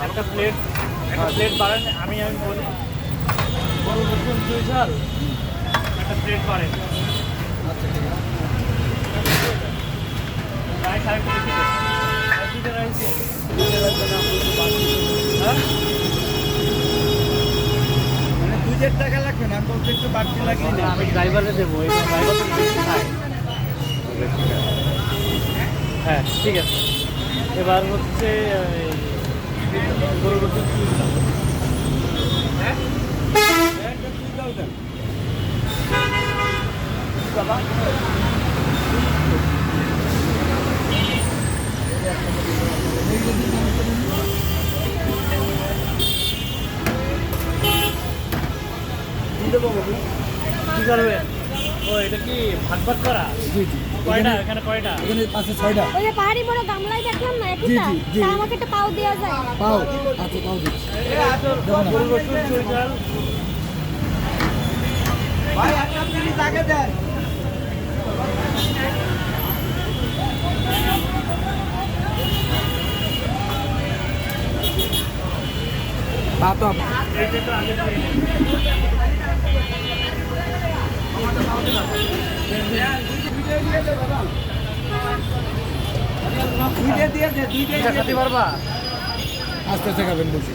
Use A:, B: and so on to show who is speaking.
A: একটা প্লেট বাড়েন। আমি বলি বড় রসুন 2 ঝাল একটা প্লেট বাড়েন।
B: আচ্ছা ঠিক আছে।
A: রাইস আরেকটু বেশি দেন। আর 2টা রাইস দিন। হ্যাঁ
B: মানে 2000 টাকা লাগবে না, আমি বলছি একটু বাড়তি লাগবে না।
A: আমি ড্রাইভারে দেবো, এই ড্রাইভার তো বেশি খায়। হ্যাঁ ঠিক আছে। এবার হচ্ছে গরু রসুন 2 ঝাল। হ্যাঁ
B: একটা 2000
A: বাবা কি করবেন? ও এটা কি ভাগ ভাগ করা?
B: জি জি।
A: কয়টা এখানে কয়টা?
B: এখানে আছে 6টা।
C: ওই যে পাহাড়ি বড় গামলায় দেখলাম না একটা,
B: জি, জি।
C: তা আমাকে একটা পাও দেওয়া যায়?
B: পাও আচ্ছা, পাও দিচ্ছি।
A: গরু রসুন 2 ঝাল।
B: ভাই একটা প্লিজ আগে দেন। পাতো
A: এইটা তো আগে দিয়ে নিন।
B: দুইটা দিয়ে দে, দুইটা
A: এটা খেতে পারবা?
B: আস্তে আস্তে খাবেন বলছি।